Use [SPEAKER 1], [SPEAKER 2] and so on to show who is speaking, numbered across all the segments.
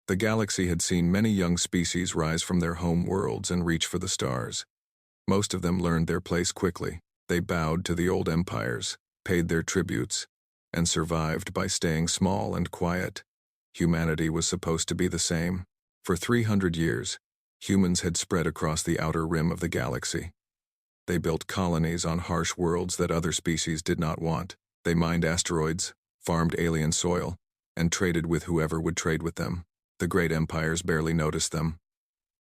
[SPEAKER 1] The galaxy had seen many young species rise from their home worlds and reach for the stars. Most of them learned their place quickly. They bowed to the old empires, paid their tributes, and survived by staying small and quiet. Humanity was supposed to be the same. For 300 years, humans had spread across the outer rim of the galaxy. They built colonies on harsh worlds that other species did not want. They mined asteroids, farmed alien soil, and traded with whoever would trade with them. The great empires barely noticed them.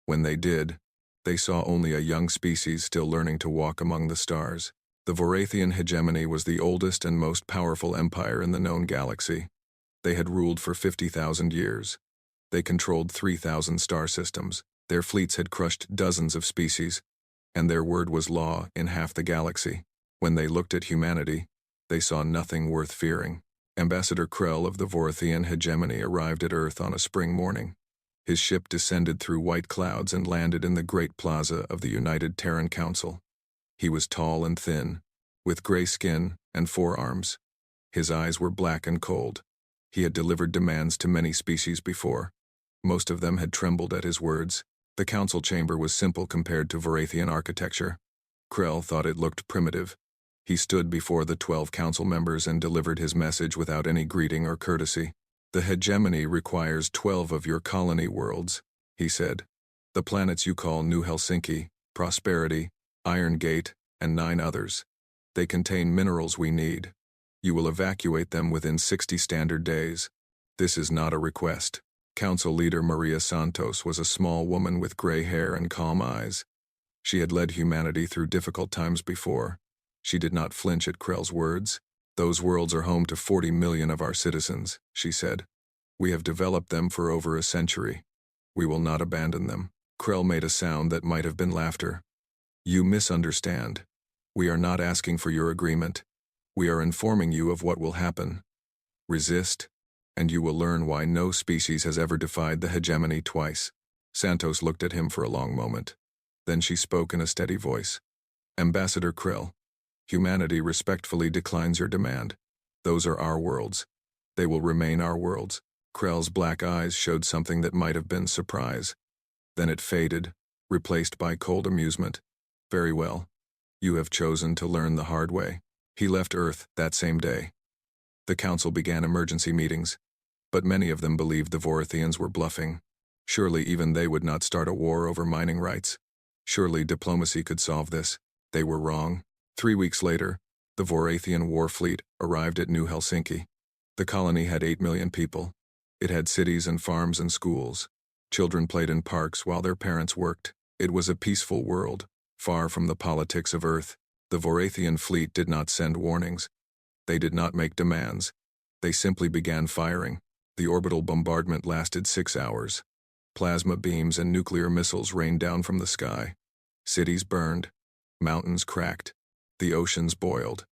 [SPEAKER 1] When they did, they saw only a young species still learning to walk among the stars. The Vorathian hegemony was the oldest and most powerful empire in the known galaxy. They had ruled for 50,000 years. They controlled 3,000 star systems. Their fleets had crushed dozens of species, and their word was law in half the galaxy. When they looked at humanity, they saw nothing worth fearing. Ambassador Krell of the Vorathian hegemony arrived at Earth on a spring morning. His ship descended through white clouds and landed in the great plaza of the United Terran Council. He was tall and thin, with gray skin and 4 arms. His eyes were black and cold. He had delivered demands to many species before. Most of them had trembled at his words. The council chamber was simple compared to Vorathian architecture. Krell thought it looked primitive. He stood before the 12 council members and delivered his message without any greeting or courtesy. The hegemony requires 12 of your colony worlds, he said. The planets you call New Helsinki, Prosperity, Iron Gate, and 9 others. They contain minerals we need. You will evacuate them within 60 standard days. This is not a request. Council leader Maria Santos was a small woman with gray hair and calm eyes. She had led humanity through difficult times before. She did not flinch at Krell's words. Those worlds are home to 40 million of our citizens, she said. We have developed them for over a century. We will not abandon them. Krell made a sound that might have been laughter. You misunderstand. We are not asking for your agreement. We are informing you of what will happen. Resist, and you will learn why no species has ever defied the hegemony twice. Santos looked at him for a long moment. Then she spoke in a steady voice. Ambassador Krell, humanity respectfully declines your demand. Those are our worlds. They will remain our worlds. Krell's black eyes showed something that might have been surprise. Then it faded, replaced by cold amusement. Very well. You have chosen to learn the hard way. He left Earth that same day. The council began emergency meetings, but many of them believed the Vorathians were bluffing. Surely even they would not start a war over mining rights. Surely diplomacy could solve this. They were wrong. 3 weeks later, the Vorathian war fleet arrived at New Helsinki. The colony had 8 million people. It had cities and farms and schools. Children played in parks while their parents worked. It was a peaceful world, far from the politics of Earth. The Vorathian fleet did not send warnings. They did not make demands. They simply began firing. The orbital bombardment lasted 6 hours. Plasma beams and nuclear missiles rained down from the sky. Cities burned. Mountains cracked. The oceans boiled.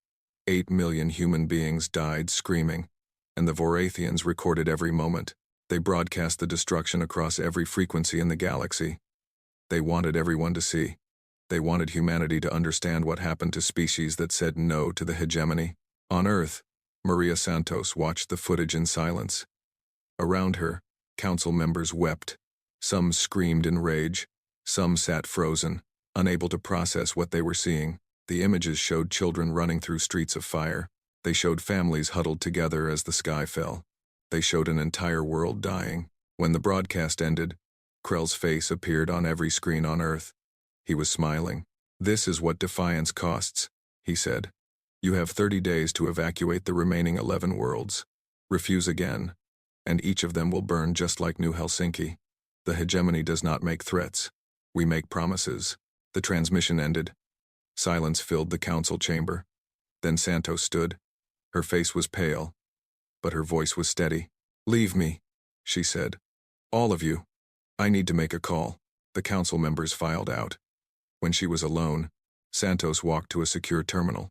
[SPEAKER 1] 8 million human beings died screaming, and the Vorathians recorded every moment. They broadcast the destruction across every frequency in the galaxy. They wanted everyone to see. They wanted humanity to understand what happened to species that said no to the hegemony. On Earth, Maria Santos watched the footage in silence. Around her, council members wept. Some screamed in rage. Some sat frozen, unable to process what they were seeing. The images showed children running through streets of fire. They showed families huddled together as the sky fell. They showed an entire world dying. When the broadcast ended, Krell's face appeared on every screen on Earth. He was smiling. This is what defiance costs, he said. You have 30 days to evacuate the remaining 11 worlds. Refuse again, and each of them will burn just like New Helsinki. The hegemony does not make threats. We make promises. The transmission ended. Silence filled the council chamber. Then Santos stood. Her face was pale, but her voice was steady. Leave me, she said. All of you. I need to make a call. The council members filed out. When she was alone, Santos walked to a secure terminal.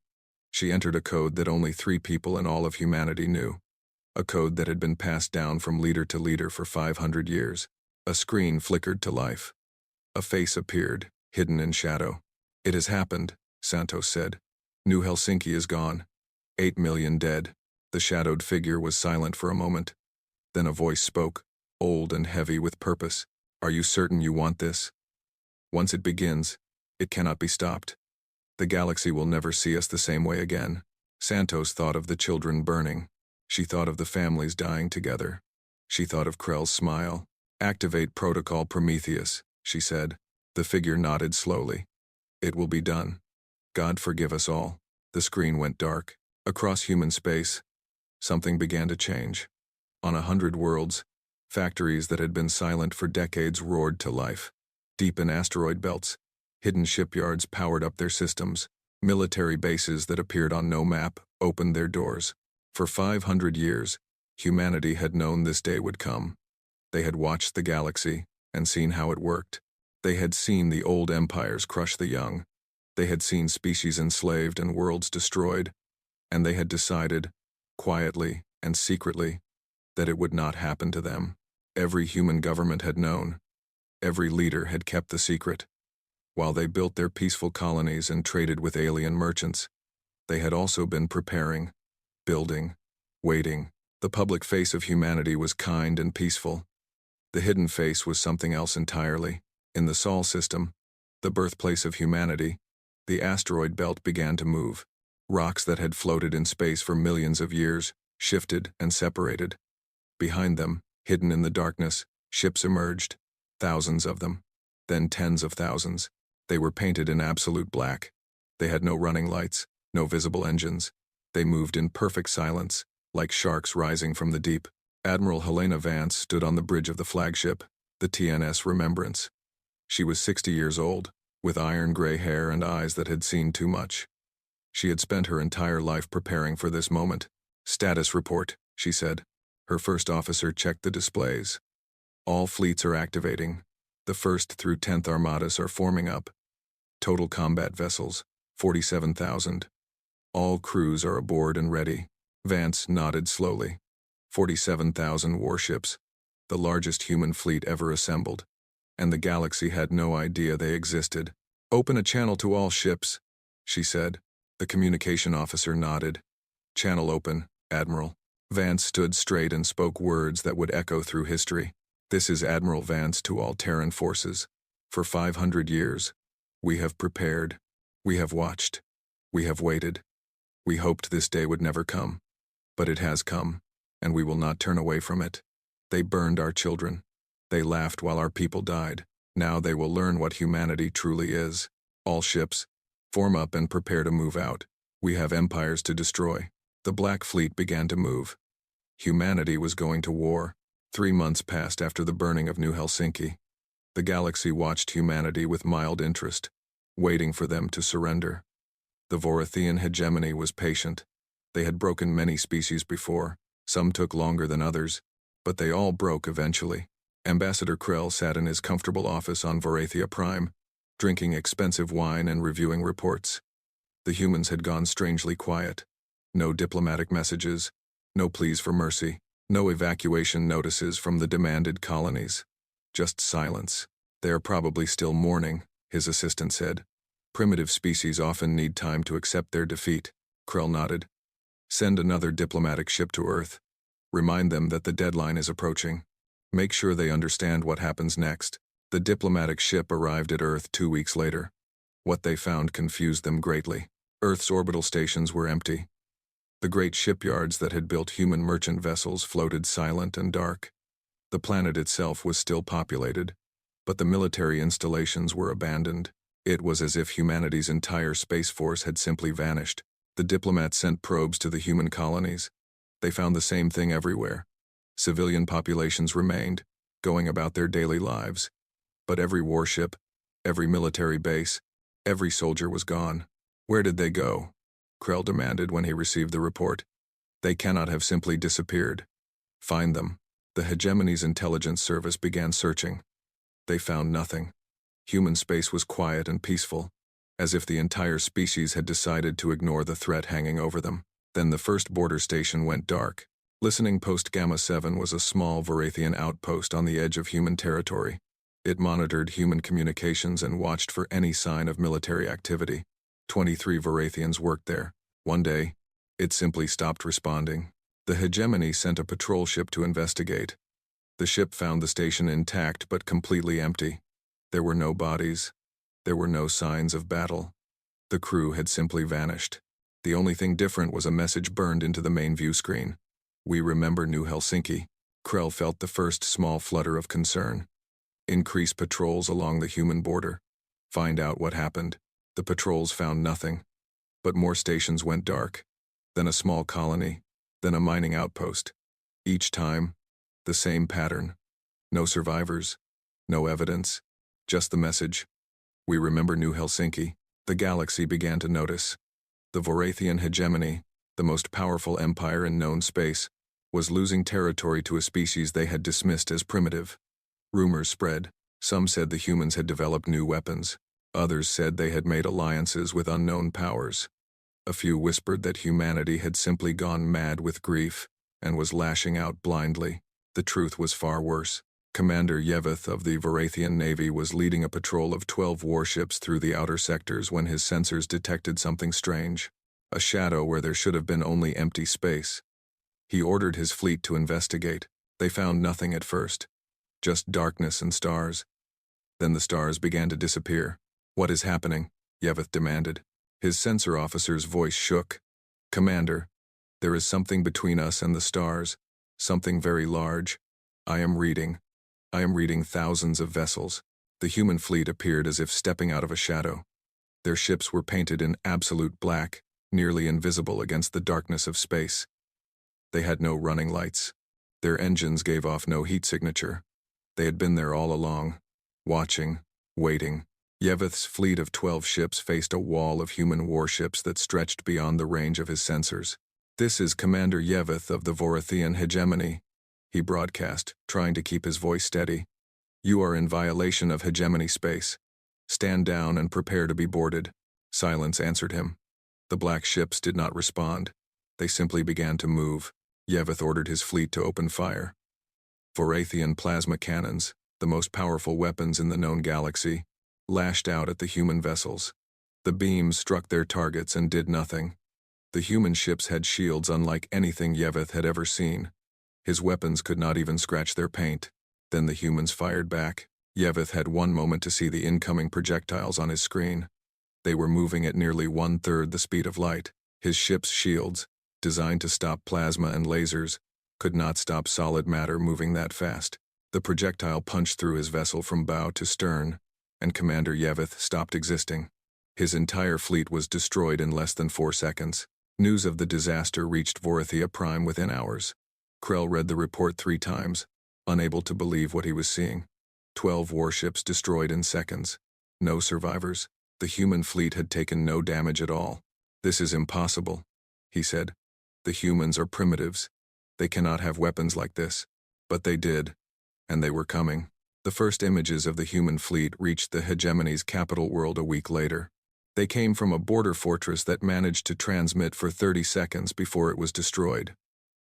[SPEAKER 1] She entered a code that only 3 people in all of humanity knew. A code that had been passed down from leader to leader for 500 years. A screen flickered to life. A face appeared, hidden in shadow. It has happened, Santos said. New Helsinki is gone. 8 million dead. The shadowed figure was silent for a moment. Then a voice spoke. old and heavy with purpose. Are you certain you want this? Once it begins, it cannot be stopped. The galaxy will never see us the same way again. Santos thought of the children burning. She thought of the families dying together. She thought of Krell's smile. Activate Protocol Prometheus, she said. The figure nodded slowly. It will be done. God forgive us all. The screen went dark. Across human space, something began to change. On 100 worlds, factories that had been silent for decades roared to life. Deep in asteroid belts, hidden shipyards powered up their systems. Military bases that appeared on no map opened their doors. For 500 years, humanity had known this day would come. They had watched the galaxy and seen how it worked. They had seen the old empires crush the young. They had seen species enslaved and worlds destroyed. And they had decided, quietly and secretly, that it would not happen to them. Every human government had known. Every leader had kept the secret. While they built their peaceful colonies and traded with alien merchants, they had also been preparing, building, waiting. The public face of humanity was kind and peaceful. The hidden face was something else entirely. In the Sol system, the birthplace of humanity, the asteroid belt began to move. Rocks that had floated in space for millions of years shifted and separated. Behind them, hidden in the darkness, ships emerged, thousands of them, then tens of thousands. They were painted in absolute black. They had no running lights, no visible engines. They moved in perfect silence, like sharks rising from the deep. Admiral Helena Vance stood on the bridge of the flagship, the TNS Remembrance. She was 60 years old, with iron-gray hair and eyes that had seen too much. She had spent her entire life preparing for this moment. "Status report," she said. Her first officer checked the displays. "All fleets are activating. The 1st through 10th Armadas are forming up. Total combat vessels, 47,000. All crews are aboard and ready." Vance nodded slowly. 47,000 warships, the largest human fleet ever assembled. And the galaxy had no idea they existed. "Open a channel to all ships," she said. The communication officer nodded. "Channel open, Admiral." Vance stood straight and spoke words that would echo through history. "This is Admiral Vance to all Terran forces. For 500 years, we have prepared. We have watched. We have waited. We hoped this day would never come. But it has come, and we will not turn away from it. They burned our children. They laughed while our people died. Now they will learn what humanity truly is. All ships, form up and prepare to move out. We have empires to destroy." The Black Fleet began to move. Humanity was going to war. 3 months passed after the burning of New Helsinki. The galaxy watched humanity with mild interest, waiting for them to surrender. The Vorithian hegemony was patient. They had broken many species before. Some took longer than others, but they all broke eventually. Ambassador Krell sat in his comfortable office on Vorathia Prime, drinking expensive wine and reviewing reports. The humans had gone strangely quiet. No diplomatic messages, no pleas for mercy, no evacuation notices from the demanded colonies. Just silence. "They are probably still mourning," his assistant said. "Primitive species often need time to accept their defeat." Krell nodded. "Send another diplomatic ship to Earth. Remind them that the deadline is approaching. Make sure they understand what happens next." The diplomatic ship arrived at Earth 2 weeks later. What they found confused them greatly. Earth's orbital stations were empty. The great shipyards that had built human merchant vessels floated silent and dark. The planet itself was still populated, but the military installations were abandoned. It was as if humanity's entire space force had simply vanished. The diplomats sent probes to the human colonies. They found the same thing everywhere. Civilian populations remained, going about their daily lives. But every warship, every military base, every soldier was gone. "Where did they go?" Krell demanded when he received the report. "They cannot have simply disappeared. Find them." The hegemony's intelligence service began searching. They found nothing. Human space was quiet and peaceful, as if the entire species had decided to ignore the threat hanging over them. Then the first border station went dark. Listening Post Gamma 7 was a small Vorathian outpost on the edge of human territory. It monitored human communications and watched for any sign of military activity. 23 Vorathians worked there. One day, it simply stopped responding. The hegemony sent a patrol ship to investigate. The ship found the station intact but completely empty. There were no bodies. There were no signs of battle. The crew had simply vanished. The only thing different was a message burned into the main view screen. "We remember New Helsinki." Krell felt the first small flutter of concern. "Increase patrols along the human border. Find out what happened." The patrols found nothing. But more stations went dark. Then a small colony. Then a mining outpost. Each time, the same pattern. No survivors. No evidence. Just the message. "We remember New Helsinki." The galaxy began to notice. The Vorathian hegemony, the most powerful empire in known space, was losing territory to a species they had dismissed as primitive. Rumors spread. Some said the humans had developed new weapons. Others said they had made alliances with unknown powers. A few whispered that humanity had simply gone mad with grief and was lashing out blindly. The truth was far worse. Commander Yeveth of the Vorathian Navy was leading a patrol of 12 warships through the outer sectors when his sensors detected something strange. A shadow where there should have been only empty space. He ordered his fleet to investigate. They found nothing at first. Just darkness and stars. Then the stars began to disappear. "What is happening?" Yeveth demanded. His sensor officer's voice shook. "Commander, there is something between us and the stars. Something very large. I am reading thousands of vessels." The human fleet appeared as if stepping out of a shadow. Their ships were painted in absolute black, nearly invisible against the darkness of space. They had no running lights. Their engines gave off no heat signature. They had been there all along, watching, waiting. Yeveth's fleet of 12 ships faced a wall of human warships that stretched beyond the range of his sensors. "This is Commander Yeveth of the Vorathian hegemony," he broadcast, trying to keep his voice steady. "You are in violation of hegemony space. Stand down and prepare to be boarded." Silence answered him. The black ships did not respond. They simply began to move. Yeveth ordered his fleet to open fire. Vorathian plasma cannons, the most powerful weapons in the known galaxy, lashed out at the human vessels. The beams struck their targets and did nothing. The human ships had shields unlike anything Yeveth had ever seen. His weapons could not even scratch their paint. Then the humans fired back. Yeveth had one moment to see the incoming projectiles on his screen. They were moving at nearly 1/3 the speed of light. His ship's shields, designed to stop plasma and lasers, could not stop solid matter moving that fast. The projectile punched through his vessel from bow to stern, and Commander Yeveth stopped existing. His entire fleet was destroyed in less than 4 seconds. News of the disaster reached Vorathia Prime within hours. Krell read the report 3 times, unable to believe what he was seeing. 12 warships destroyed in seconds. No survivors. The human fleet had taken no damage at all. "This is impossible," he said. "The humans are primitives. They cannot have weapons like this." But they did, and they were coming. The first images of the human fleet reached the hegemony's capital world a week later. They came from a border fortress that managed to transmit for 30 seconds before it was destroyed.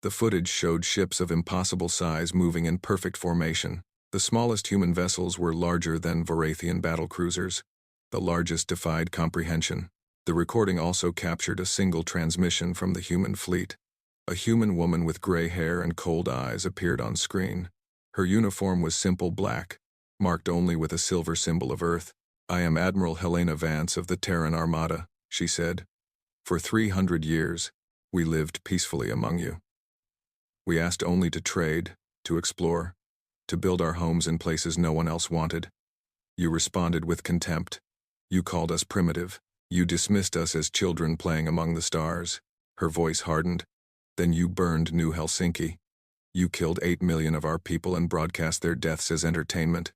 [SPEAKER 1] The footage showed ships of impossible size moving in perfect formation. The smallest human vessels were larger than Vorathian battlecruisers. The largest defied comprehension. The recording also captured a single transmission from the human fleet. A human woman with gray hair and cold eyes appeared on screen. Her uniform was simple black, marked only with a silver symbol of Earth. "I am Admiral Helena Vance of the Terran Armada," she said. "For 300 years, we lived peacefully among you. We asked only to trade, to explore, to build our homes in places no one else wanted. You responded with contempt. You called us primitive. You dismissed us as children playing among the stars." Her voice hardened. "Then you burned New Helsinki. You killed 8 million of our people and broadcast their deaths as entertainment.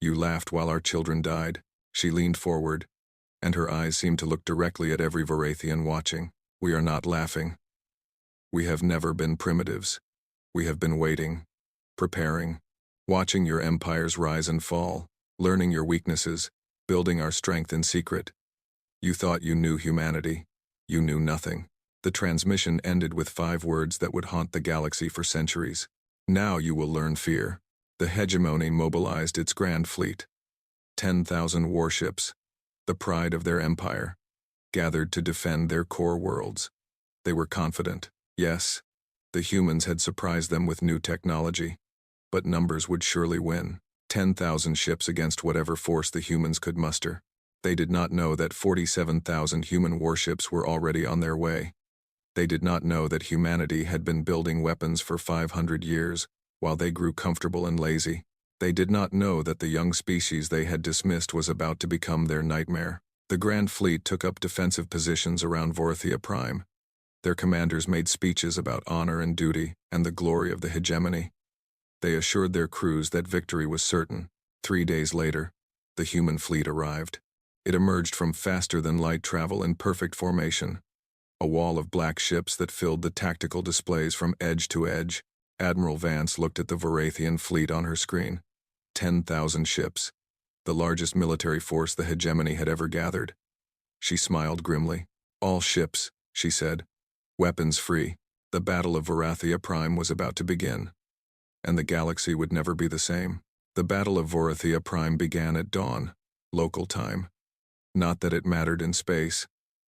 [SPEAKER 1] You laughed while our children died." She leaned forward, and her eyes seemed to look directly at every Vorathian watching. "We are not laughing. We have never been primitives. We have been waiting, preparing, watching your empires rise and fall, learning your weaknesses, building our strength in secret. You thought you knew humanity. You knew nothing." The transmission ended with 5 words that would haunt the galaxy for centuries. "Now you will learn fear." The hegemony mobilized its grand fleet. 10,000 warships, the pride of their empire, gathered to defend their core worlds. They were confident. Yes, the humans had surprised them with new technology. But numbers would surely win. 10,000 ships against whatever force the humans could muster. They did not know that 47,000 human warships were already on their way. They did not know that humanity had been building weapons for 500 years, while they grew comfortable and lazy. They did not know that the young species they had dismissed was about to become their nightmare. The Grand Fleet took up defensive positions around Vorthia Prime. Their commanders made speeches about honor and duty and the glory of the hegemony. They assured their crews that victory was certain. 3 days later, the human fleet arrived. It emerged from faster-than-light travel in perfect formation. A wall of black ships that filled the tactical displays from edge to edge. Admiral Vance looked at the Vorathian fleet on her screen. 10,000 ships. The largest military force the hegemony had ever gathered. She smiled grimly. All ships, she said. Weapons free. The Battle of Vorathia Prime was about to begin. And the galaxy would never be the same. The Battle of Vorathia Prime began at dawn, local time. Not that it mattered in space,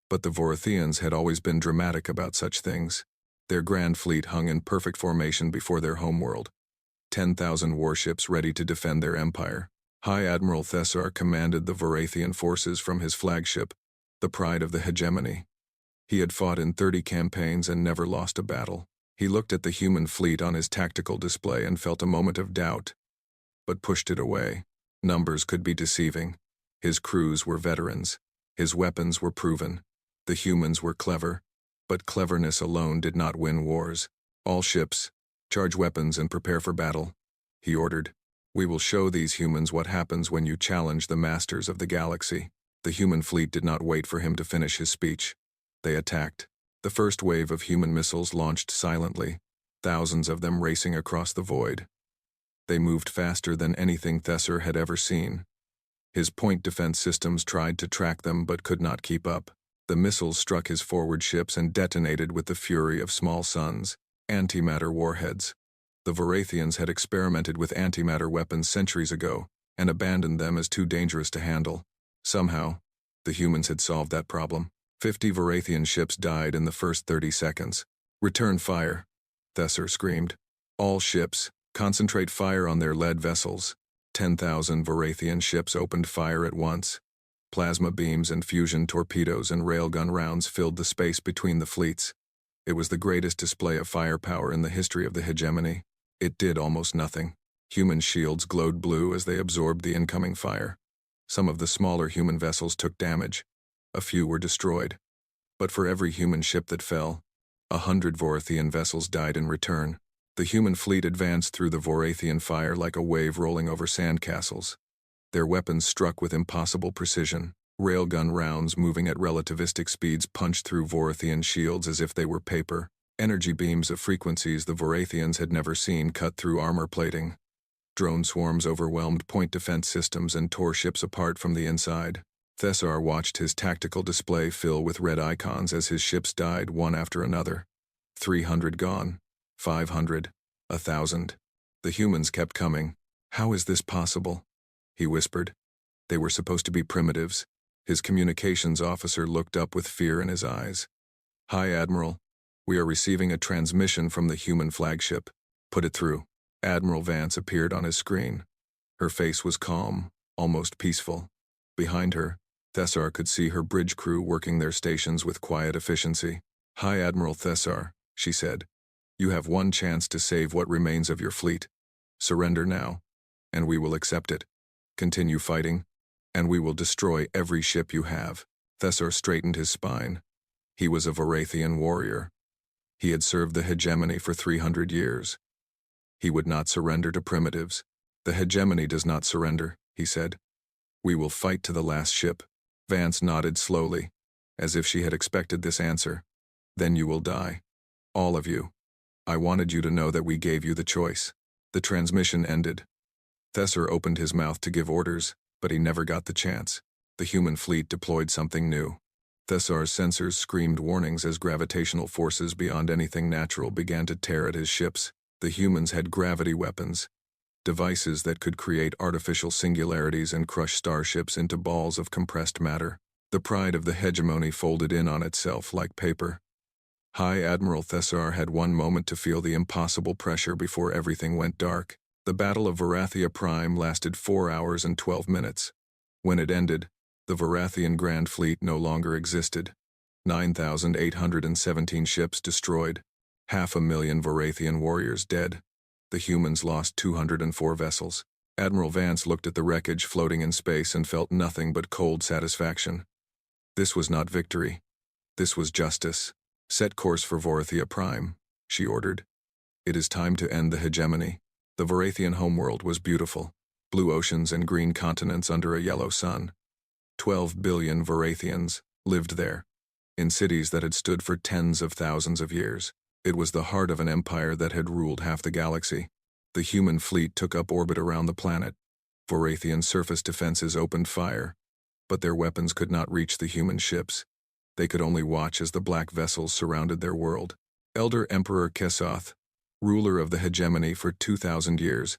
[SPEAKER 1] but the Vorathians had always been dramatic about such things. Their grand fleet hung in perfect formation before their homeworld. 10,000 warships ready to defend their empire. High Admiral Thessar commanded the Vorathian forces from his flagship, the pride of the hegemony. He had fought in 30 campaigns and never lost a battle. He looked at the human fleet on his tactical display and felt a moment of doubt, but pushed it away. Numbers could be deceiving. His crews were veterans. His weapons were proven. The humans were clever, but cleverness alone did not win wars. All ships, charge weapons and prepare for battle, he ordered. We will show these humans what happens when you challenge the masters of the galaxy. The human fleet did not wait for him to finish his speech. They attacked. The first wave of human missiles launched silently, thousands of them racing across the void. They moved faster than anything Thessar had ever seen. His point defense systems tried to track them but could not keep up. The missiles struck his forward ships and detonated with the fury of small suns, antimatter warheads. The Vorathians had experimented with antimatter weapons centuries ago and abandoned them as too dangerous to handle. Somehow, the humans had solved that problem. 50 Vorathian ships died in the first 30 seconds. Return fire, Thessar screamed. All ships, concentrate fire on their lead vessels. 10,000 Vorathian ships opened fire at once. Plasma beams and fusion torpedoes and railgun rounds filled the space between the fleets. It was the greatest display of firepower in the history of the hegemony. It did almost nothing. Human shields glowed blue as they absorbed the incoming fire. Some of the smaller human vessels took damage. A few were destroyed. But for every human ship that fell, 100 Vorathian vessels died in return. The human fleet advanced through the Vorathian fire like a wave rolling over sandcastles. Their weapons struck with impossible precision. Railgun rounds moving at relativistic speeds punched through Vorathian shields as if they were paper. Energy beams of frequencies the Vorathians had never seen cut through armor plating. Drone swarms overwhelmed point defense systems and tore ships apart from the inside. Thessar watched his tactical display fill with red icons as his ships died one after another. 300 gone. 500. 1,000. The humans kept coming. How is this possible? He whispered. They were supposed to be primitives. His communications officer looked up with fear in his eyes. Hi, Admiral. We are receiving a transmission from the human flagship. Put it through. Admiral Vance appeared on his screen. Her face was calm, almost peaceful. Behind her, Thessar could see her bridge crew working their stations with quiet efficiency. Hi, Admiral Thessar, she said. You have one chance to save what remains of your fleet. Surrender now, and we will accept it. Continue fighting, and we will destroy every ship you have. Thessar straightened his spine. He was a Vorathian warrior. He had served the hegemony for 300 years. He would not surrender to primitives. The hegemony does not surrender, he said. We will fight to the last ship. Vance nodded slowly, as if she had expected this answer. Then you will die. All of you. I wanted you to know that we gave you the choice. The transmission ended. Thessar opened his mouth to give orders, but he never got the chance. The human fleet deployed something new. Thessar's sensors screamed warnings as gravitational forces beyond anything natural began to tear at his ships. The humans had gravity weapons, devices that could create artificial singularities and crush starships into balls of compressed matter. The pride of the hegemony folded in on itself like paper. High Admiral Thessar had one moment to feel the impossible pressure before everything went dark. The Battle of Varathia Prime lasted 4 hours and 12 minutes. When it ended, the Varathian Grand Fleet no longer existed. 9,817 ships destroyed. 500,000 Varathian warriors dead. The humans lost 204 vessels. Admiral Vance looked at the wreckage floating in space and felt nothing but cold satisfaction. This was not victory. This was justice. Set course for Varathia Prime, she ordered. It is time to end the hegemony. The Varathian homeworld was beautiful. Blue oceans and green continents under a yellow sun. 12 billion Varathians lived there, in cities that had stood for tens of thousands of years. It was the heart of an empire that had ruled half the galaxy. The human fleet took up orbit around the planet. Varathian surface defenses opened fire, but their weapons could not reach the human ships. They could only watch as the black vessels surrounded their world. Elder Emperor Kesoth, ruler of the hegemony for 2,000 years,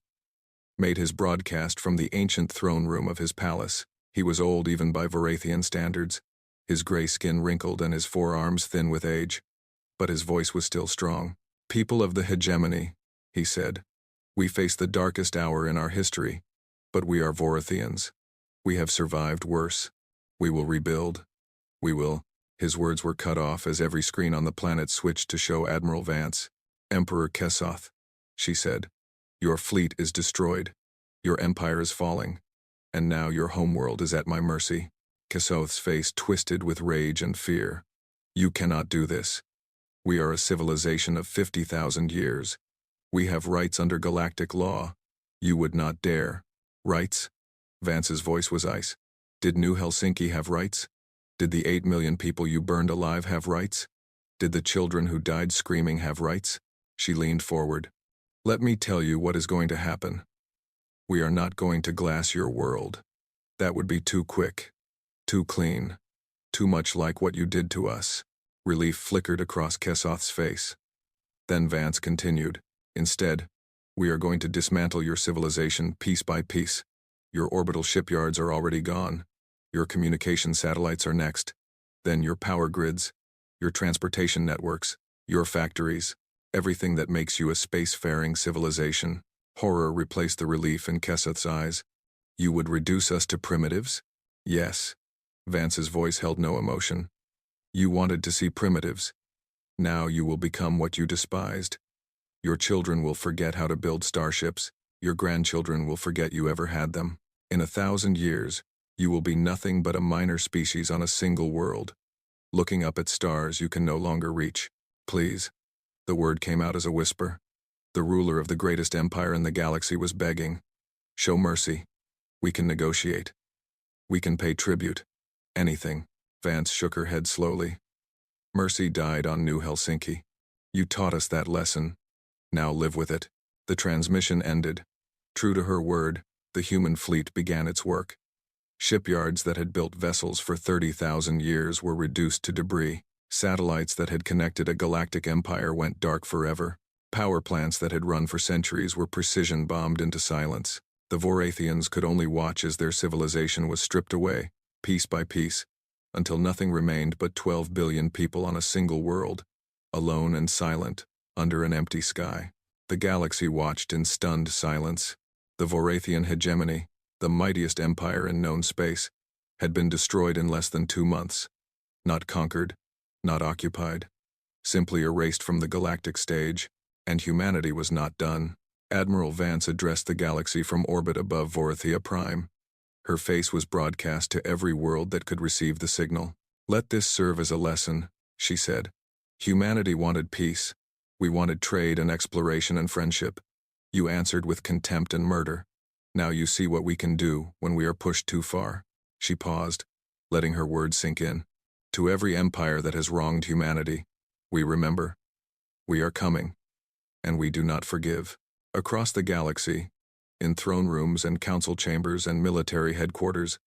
[SPEAKER 1] made his broadcast from the ancient throne room of his palace. He was old even by Varathian standards, his gray skin wrinkled and his forearms thin with age. But his voice was still strong. People of the hegemony, he said, we face the darkest hour in our history, but we are Varathians. We have survived worse. We will rebuild. We will. His words were cut off as every screen on the planet switched to show Admiral Vance. Emperor Kesoth, she said, your fleet is destroyed. Your empire is falling. And now your homeworld is at my mercy. Kesoth's face twisted with rage and fear. You cannot do this. We are a civilization of 50,000 years. We have rights under galactic law. You would not dare. Rights? Vance's voice was ice. Did New Helsinki have rights? Did the 8 million people you burned alive have rights? Did the children who died screaming have rights? She leaned forward. Let me tell you what is going to happen. We are not going to glass your world. That would be too quick. Too clean. Too much like what you did to us. Relief flickered across Kesoth's face. Then Vance continued. Instead, we are going to dismantle your civilization piece by piece. Your orbital shipyards are already gone. Your communication satellites are next. Then your power grids, your transportation networks, your factories, everything that makes you a spacefaring civilization. Horror replaced the relief in Kesoth's eyes. You would reduce us to primitives? Yes. Vance's voice held no emotion. You wanted to see primitives. Now you will become what you despised. Your children will forget how to build starships. Your grandchildren will forget you ever had them. In 1,000 years, you will be nothing but a minor species on a single world, looking up at stars you can no longer reach. Please. The word came out as a whisper. The ruler of the greatest empire in the galaxy was begging. Show mercy. We can negotiate. We can pay tribute. Anything. Vance shook her head slowly. Mercy died on New Helsinki. You taught us that lesson. Now live with it. The transmission ended. True to her word, the human fleet began its work. Shipyards that had built vessels for 30,000 years were reduced to debris. Satellites that had connected a galactic empire went dark forever. Power plants that had run for centuries were precision-bombed into silence. The Varathians could only watch as their civilization was stripped away, piece by piece, until nothing remained but 12 billion people on a single world, alone and silent, under an empty sky. The galaxy watched in stunned silence. The Varathian hegemony, the mightiest empire in known space, had been destroyed in less than 2 months. Not conquered, not occupied, simply erased from the galactic stage, and humanity was not done. Admiral Vance addressed the galaxy from orbit above Varathia Prime. Her face was broadcast to every world that could receive the signal. Let this serve as a lesson, she said. Humanity wanted peace. We wanted trade and exploration and friendship. You answered with contempt and murder. Now you see what we can do when we are pushed too far. She paused, letting her words sink in. To every empire that has wronged humanity, we remember. We are coming, and we do not forgive. Across the galaxy, in throne rooms and council chambers and military headquarters,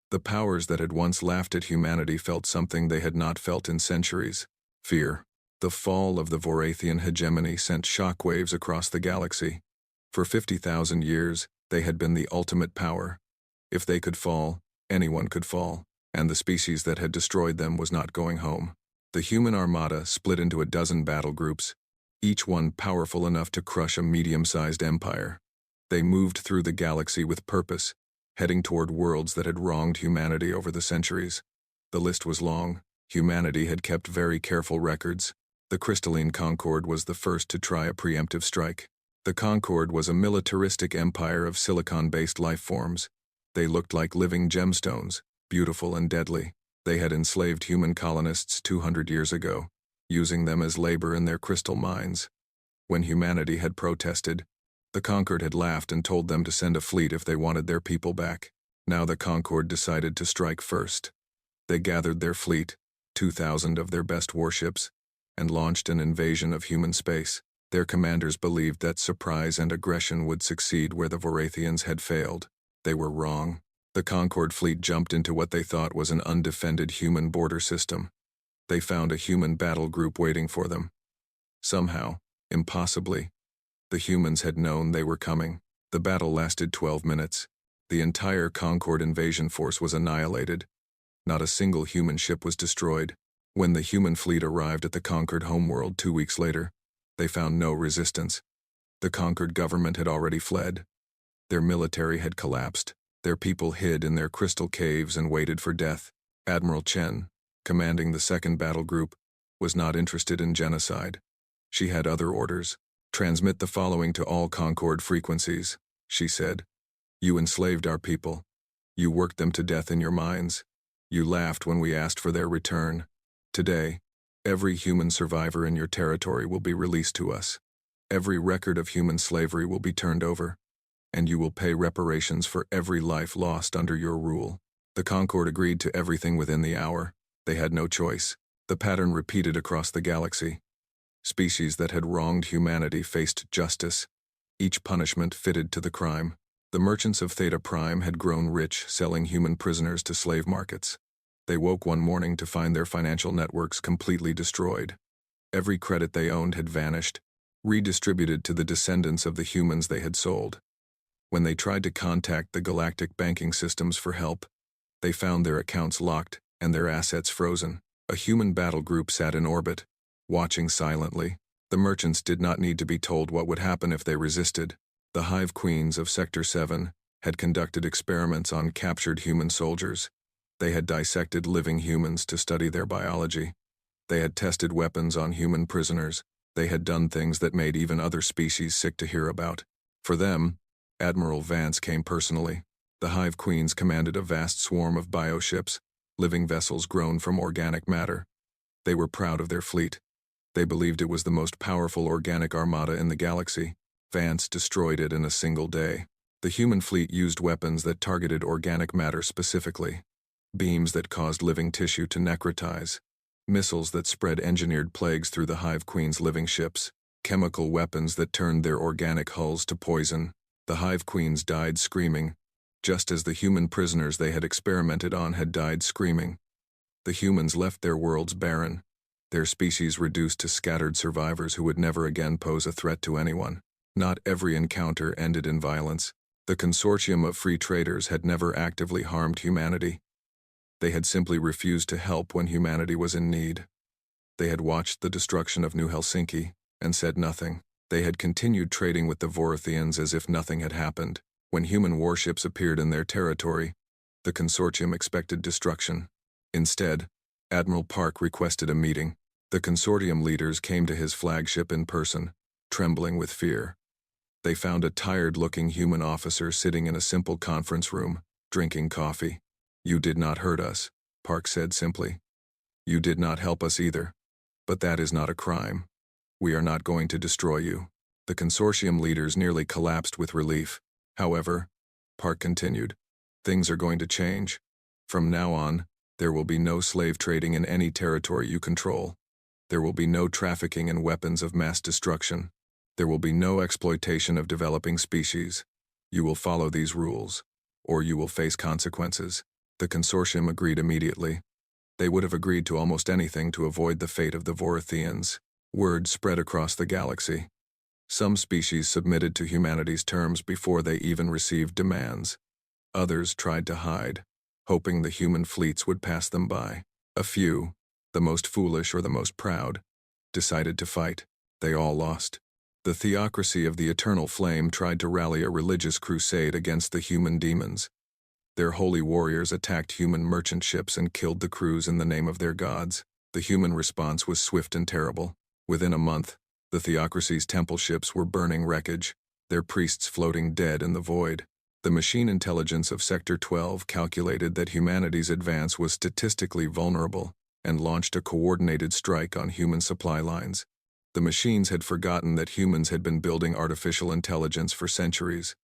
[SPEAKER 1] the powers that had once laughed at humanity felt something they had not felt in centuries: fear. The fall of the Varathian hegemony sent shockwaves across the galaxy. For 50,000 years, they had been the ultimate power. If they could fall, anyone could fall, and the species that had destroyed them was not going home. The Human Armada split into a dozen battle groups, each one powerful enough to crush a medium-sized empire. They moved through the galaxy with purpose, heading toward worlds that had wronged humanity over the centuries. The list was long. Humanity had kept very careful records. The Crystalline Concord was the first to try a preemptive strike. The Concord was a militaristic empire of silicon-based life forms. They looked like living gemstones, beautiful and deadly. They had enslaved human colonists 200 years ago, using them as labor in their crystal mines. When humanity had protested, the Concord had laughed and told them to send a fleet if they wanted their people back. Now the Concord decided to strike first. They gathered their fleet, 2,000 of their best warships, and launched an invasion of human space. Their commanders believed that surprise and aggression would succeed where the Vorathians had failed. They were wrong. The Concord fleet jumped into what they thought was an undefended human border system. They found a human battle group waiting for them. Somehow, impossibly, the humans had known they were coming. The battle lasted 12 minutes. The entire Concord invasion force was annihilated. Not a single human ship was destroyed. When the human fleet arrived at the conquered homeworld 2 weeks later, they found no resistance. The conquered government had already fled. Their military had collapsed. Their people hid in their crystal caves and waited for death. Admiral Chen, commanding the second battle group, was not interested in genocide. She had other orders. "Transmit the following to all Concord frequencies," she said. "You enslaved our people. You worked them to death in your mines. You laughed when we asked for their return. Today, every human survivor in your territory will be released to us. Every record of human slavery will be turned over, and you will pay reparations for every life lost under your rule." The Concord agreed to everything within the hour. They had no choice. The pattern repeated across the galaxy. Species that had wronged humanity faced justice, each punishment fitted to the crime. The merchants of Theta Prime had grown rich selling human prisoners to slave markets. They woke one morning to find their financial networks completely destroyed. Every credit they owned had vanished, redistributed to the descendants of the humans they had sold. When they tried to contact the galactic banking systems for help, they found their accounts locked and their assets frozen. A human battle group sat in orbit, watching silently. The merchants did not need to be told what would happen if they resisted. The Hive Queens of Sector 7 had conducted experiments on captured human soldiers. They had dissected living humans to study their biology. They had tested weapons on human prisoners. They had done things that made even other species sick to hear about. For them, Admiral Vance came personally. The Hive Queens commanded a vast swarm of bioships, living vessels grown from organic matter. They were proud of their fleet. They believed it was the most powerful organic armada in the galaxy. Vance destroyed it in a single day. The human fleet used weapons that targeted organic matter specifically. Beams that caused living tissue to necrotize. Missiles that spread engineered plagues through the Hive Queen's living ships. Chemical weapons that turned their organic hulls to poison. The Hive Queens died screaming, just as the human prisoners they had experimented on had died screaming. The humans left their worlds barren, their species reduced to scattered survivors who would never again pose a threat to anyone. Not every encounter ended in violence. The consortium of free traders had never actively harmed humanity. They had simply refused to help when humanity was in need. They had watched the destruction of New Helsinki and said nothing. They had continued trading with the Vorathians as if nothing had happened. When human warships appeared in their territory, the consortium expected destruction. Instead, Admiral Park requested a meeting. The consortium leaders came to his flagship in person, trembling with fear. They found a tired-looking human officer sitting in a simple conference room, drinking coffee. "You did not hurt us," Park said simply. "You did not help us either. But that is not a crime. We are not going to destroy you." The consortium leaders nearly collapsed with relief. "However," Park continued, "things are going to change. From now on, there will be no slave trading in any territory you control. There will be no trafficking in weapons of mass destruction. There will be no exploitation of developing species. You will follow these rules, or you will face consequences." The consortium agreed immediately. They would have agreed to almost anything to avoid the fate of the Vorathians. Word spread across the galaxy. Some species submitted to humanity's terms before they even received demands. Others tried to hide, hoping the human fleets would pass them by. A few, the most foolish or the most proud, decided to fight. They all lost. The theocracy of the Eternal Flame tried to rally a religious crusade against the human demons. Their holy warriors attacked human merchant ships and killed the crews in the name of their gods. The human response was swift and terrible. Within a month, the theocracy's temple ships were burning wreckage, their priests floating dead in the void. The machine intelligence of Sector 12 calculated that humanity's advance was statistically vulnerable and launched a coordinated strike on human supply lines. The machines had forgotten that humans had been building artificial intelligence for centuries.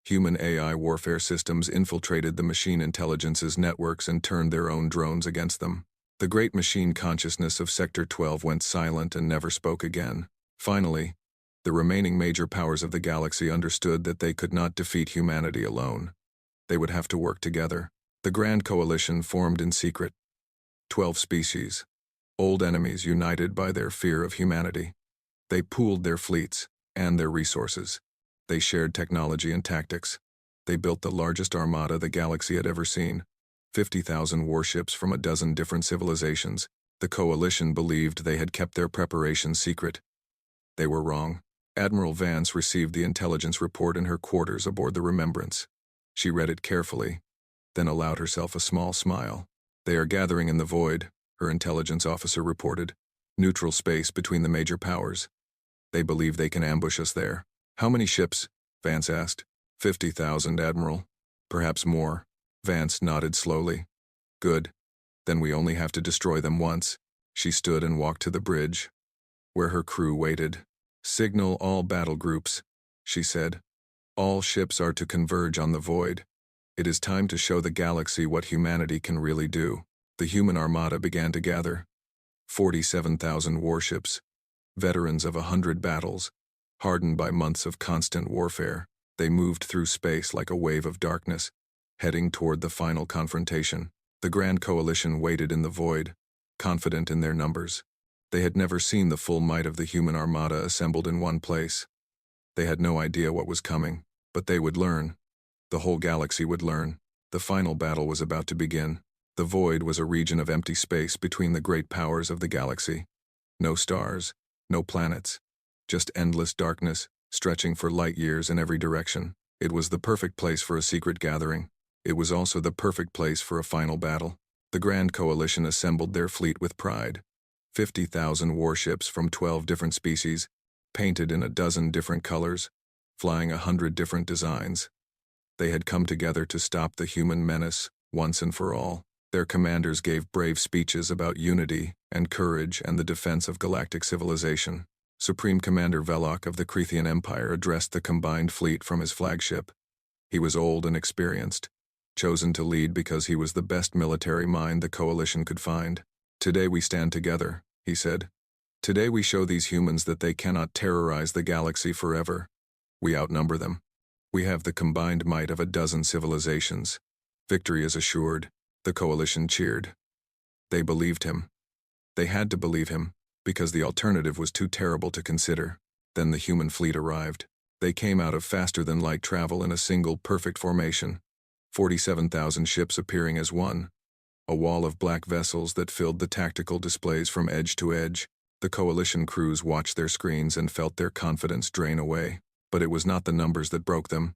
[SPEAKER 1] Human AI warfare systems infiltrated the machine intelligence's networks and turned their own drones against them. The great machine consciousness of Sector 12 went silent and never spoke again. Finally, the remaining major powers of the galaxy understood that they could not defeat humanity alone. They would have to work together. The Grand Coalition formed in secret. 12 species, old enemies united by their fear of humanity. They pooled their fleets and their resources. They shared technology and tactics. They built the largest armada the galaxy had ever seen. 50,000 warships from a dozen different civilizations. The coalition believed they had kept their preparations secret. They were wrong. Admiral Vance received the intelligence report in her quarters aboard the Remembrance. She read it carefully, then allowed herself a small smile. "They are gathering in the void," her intelligence officer reported. "Neutral space between the major powers. They believe they can ambush us there." "How many ships?" Vance asked. 50,000, Admiral. Perhaps more." Vance nodded slowly. "Good. Then we only have to destroy them once." She stood and walked to the bridge, where her crew waited. "Signal all battle groups," she said. "All ships are to converge on the void. It is time to show the galaxy what humanity can really do." The human armada began to gather. 47,000 warships, veterans of 100 battles, hardened by months of constant warfare. They moved through space like a wave of darkness, heading toward the final confrontation. The Grand Coalition waited in the void, confident in their numbers. They had never seen the full might of the human armada assembled in one place. They had no idea what was coming, but they would learn. The whole galaxy would learn. The final battle was about to begin. The void was a region of empty space between the great powers of the galaxy. No stars, no planets, just endless darkness, stretching for light years in every direction. It was the perfect place for a secret gathering. It was also the perfect place for a final battle. The Grand Coalition assembled their fleet with pride. 50,000 warships from 12 different species, painted in a dozen different colors, flying 100 different designs. They had come together to stop the human menace once and for all. Their commanders gave brave speeches about unity and courage and the defense of galactic civilization. Supreme Commander Velok of the Crethean Empire addressed the combined fleet from his flagship. He was old and experienced, chosen to lead because he was the best military mind the coalition could find. "Today we stand together," he said. "Today we show these humans that they cannot terrorize the galaxy forever. We outnumber them. We have the combined might of a dozen civilizations. Victory is assured." The coalition cheered. They believed him. They had to believe him, because the alternative was too terrible to consider. Then the human fleet arrived. They came out of faster-than-light travel in a single perfect formation. 47,000 ships appearing as one. A wall of black vessels that filled the tactical displays from edge to edge. The coalition crews watched their screens and felt their confidence drain away. But it was not the numbers that broke them.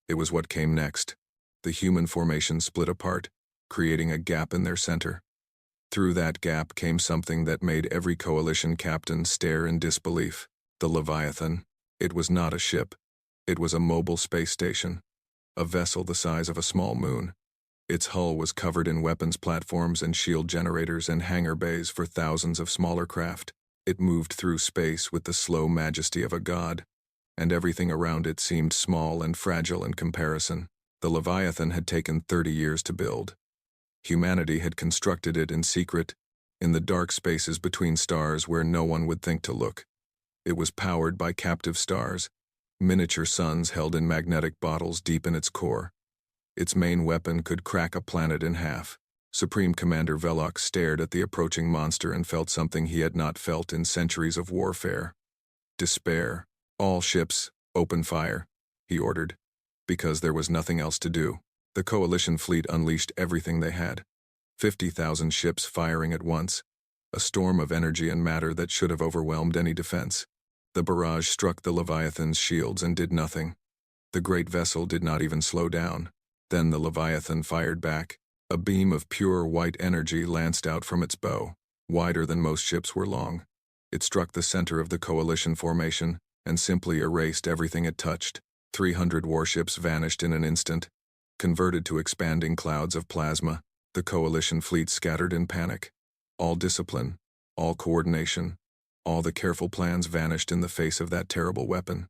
[SPEAKER 1] It was what came next. The human formation split apart, creating a gap in their center. Through that gap came something that made every coalition captain stare in disbelief. The Leviathan. It was not a ship. It was a mobile space station. A vessel the size of a small moon. Its hull was covered in weapons platforms and shield generators and hangar bays for thousands of smaller craft. It moved through space with the slow majesty of a god, and everything around it seemed small and fragile in comparison. The Leviathan had taken 30 years to build. Humanity had constructed it in secret, in the dark spaces between stars where no one would think to look. It was powered by captive stars, miniature suns held in magnetic bottles deep in its core. Its main weapon could crack a planet in half. Supreme Commander Velok stared at the approaching monster and felt something he had not felt in centuries of warfare. Despair. "All ships, open fire," he ordered, because there was nothing else to do. The coalition fleet unleashed everything they had. 50,000 ships firing at once, a storm of energy and matter that should have overwhelmed any defense. The barrage struck the Leviathan's shields and did nothing. The great vessel did not even slow down. Then the Leviathan fired back. A beam of pure white energy lanced out from its bow, wider than most ships were long. It struck the center of the coalition formation and simply erased everything it touched. 300 warships vanished in an instant. Converted to expanding clouds of plasma, the coalition fleet scattered in panic. All discipline, all coordination, all the careful plans vanished in the face of that terrible weapon.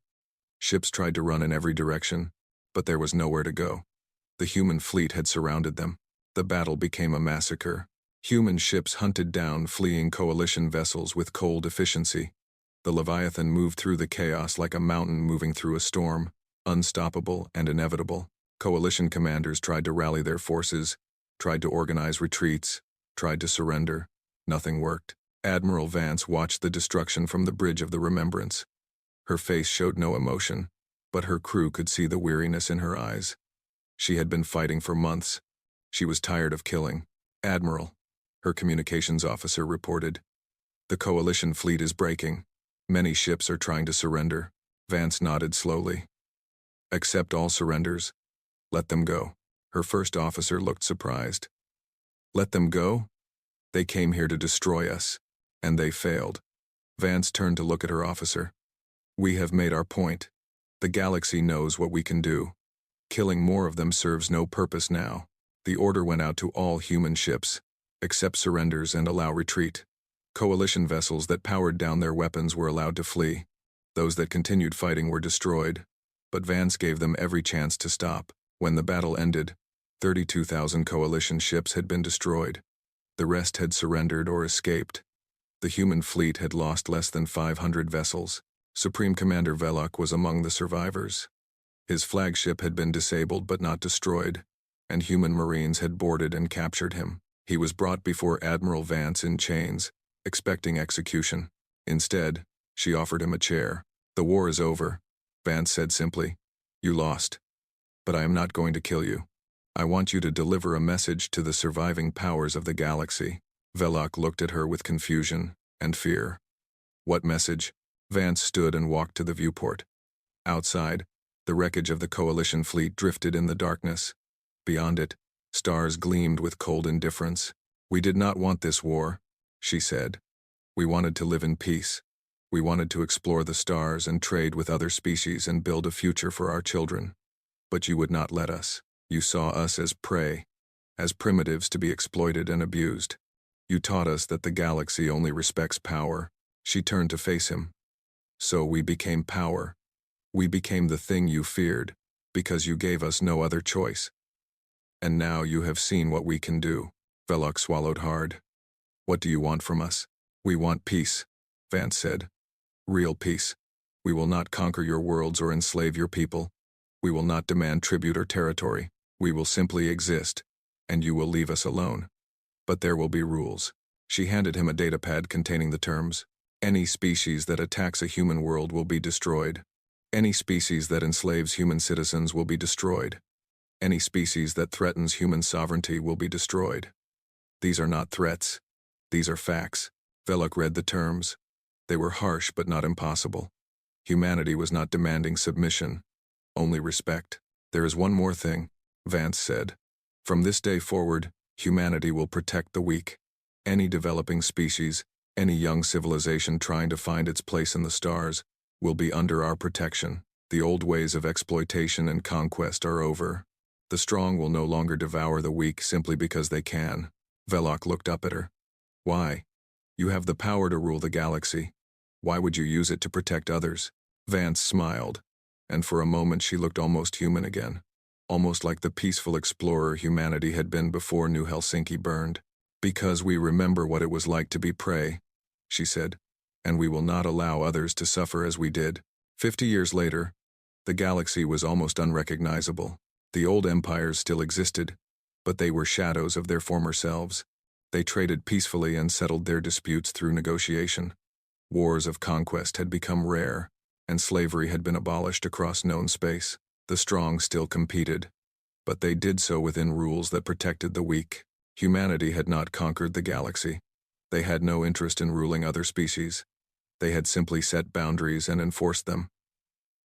[SPEAKER 1] Ships tried to run in every direction, but there was nowhere to go. The human fleet had surrounded them. The battle became a massacre. Human ships hunted down fleeing coalition vessels with cold efficiency. The Leviathan moved through the chaos like a mountain moving through a storm, unstoppable and inevitable. Coalition commanders tried to rally their forces, tried to organize retreats, tried to surrender. Nothing worked. Admiral Vance watched the destruction from the bridge of the Remembrance. Her face showed no emotion, but her crew could see the weariness in her eyes. She had been fighting for months. She was tired of killing. "Admiral," her communications officer reported, "the coalition fleet is breaking. Many ships are trying to surrender." Vance nodded slowly. "Accept all surrenders. Let them go." Her first officer looked surprised. "Let them go? They came here to destroy us, and they failed." Vance turned to look at her officer. "We have made our point. The galaxy knows what we can do. Killing more of them serves no purpose now." The order went out to all human ships: accept surrenders and allow retreat. Coalition vessels that powered down their weapons were allowed to flee. Those that continued fighting were destroyed, but Vance gave them every chance to stop. When the battle ended, 32,000 coalition ships had been destroyed. The rest had surrendered or escaped. The human fleet had lost less than 500 vessels. Supreme Commander Velok was among the survivors. His flagship had been disabled but not destroyed, and human marines had boarded and captured him. He was brought before Admiral Vance in chains, expecting execution. Instead, she offered him a chair. "The war is over," Vance said simply. "You lost. But I am not going to kill you. I want you to deliver a message to the surviving powers of the galaxy." Velok looked at her with confusion and fear. "What message?" Vance stood and walked to the viewport. Outside, the wreckage of the coalition fleet drifted in the darkness. Beyond it, stars gleamed with cold indifference. "We did not want this war," she said. "We wanted to live in peace. We wanted to explore the stars and trade with other species and build a future for our children. But you would not let us. You saw us as prey, as primitives to be exploited and abused. You taught us that the galaxy only respects power." She turned to face him. "So we became power. We became the thing you feared, because you gave us no other choice. And now you have seen what we can do." Velok swallowed hard. "What do you want from us?" "We want peace," Vance said. "Real peace. We will not conquer your worlds or enslave your people. We will not demand tribute or territory. We will simply exist, and you will leave us alone. But there will be rules." She handed him a datapad containing the terms. "Any species that attacks a human world will be destroyed. Any species that enslaves human citizens will be destroyed. Any species that threatens human sovereignty will be destroyed." "These are not threats. These are facts." Velok read the terms. They were harsh but not impossible. Humanity was not demanding submission, only respect. "There is one more thing," Vance said. "From this day forward, humanity will protect the weak. Any developing species, any young civilization trying to find its place in the stars, will be under our protection. The old ways of exploitation and conquest are over. The strong will no longer devour the weak simply because they can." Velok looked up at her. "Why? You have the power to rule the galaxy. Why would you use it to protect others?" Vance smiled, and for a moment she looked almost human again, almost like the peaceful explorer humanity had been before New Helsinki burned. "Because we remember what it was like to be prey," she said, "and we will not allow others to suffer as we did." 50 years later, the galaxy was almost unrecognizable. The old empires still existed, but they were shadows of their former selves. They traded peacefully and settled their disputes through negotiation. Wars of conquest had become rare, and slavery had been abolished across known space. The strong still competed, but they did so within rules that protected the weak. Humanity had not conquered the galaxy. They had no interest in ruling other species. They had simply set boundaries and enforced them.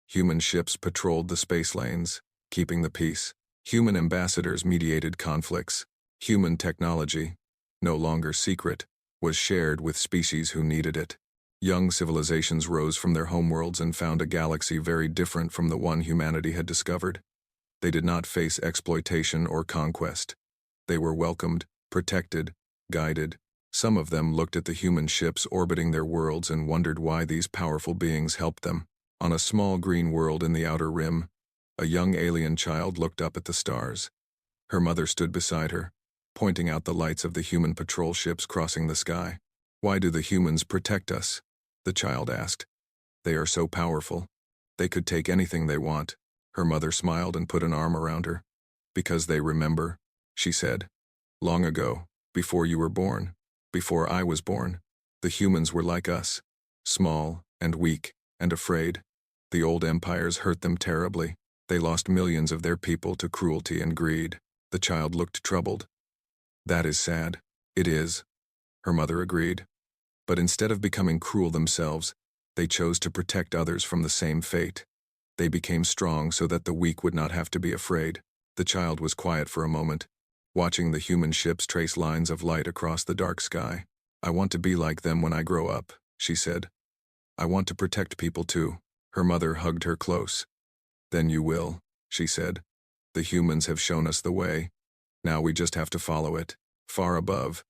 [SPEAKER 1] Human ships patrolled the space lanes, keeping the peace. Human ambassadors mediated conflicts. Human technology, no longer secret, was shared with species who needed it. Young civilizations rose from their homeworlds and found a galaxy very different from the one humanity had discovered. They did not face exploitation or conquest. They were welcomed, protected, guided. Some of them looked at the human ships orbiting their worlds and wondered why these powerful beings helped them. On a small green world in the outer rim, a young alien child looked up at the stars. Her mother stood beside her, pointing out the lights of the human patrol ships crossing the sky. "Why do the humans protect us?" the child asked. "They are so powerful. They could take anything they want." Her mother smiled and put an arm around her. "Because they remember," she said. "Long ago, before you were born, before I was born, the humans were like us, small and weak and afraid. The old empires hurt them terribly. They lost millions of their people to cruelty and greed." The child looked troubled. "That is sad." "It is," her mother agreed. "But instead of becoming cruel themselves, they chose to protect others from the same fate. They became strong so that the weak would not have to be afraid." The child was quiet for a moment, watching the human ships trace lines of light across the dark sky. "I want to be like them when I grow up," she said. "I want to protect people too." Her mother hugged her close. "Then you will," she said. "The humans have shown us the way. Now we just have to follow it." Far above,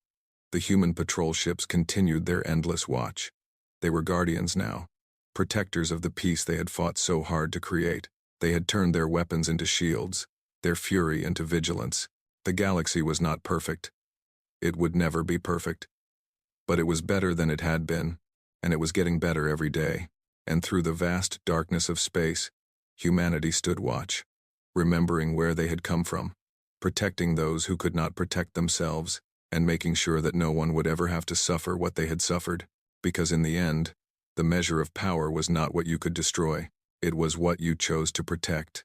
[SPEAKER 1] the human patrol ships continued their endless watch. They were guardians now, protectors of the peace they had fought so hard to create. They had turned their weapons into shields, their fury into vigilance. The galaxy was not perfect. It would never be perfect. But it was better than it had been, and it was getting better every day. And through the vast darkness of space, humanity stood watch, remembering where they had come from, protecting those who could not protect themselves, and making sure that no one would ever have to suffer what they had suffered. Because in the end, the measure of power was not what you could destroy. It was what you chose to protect.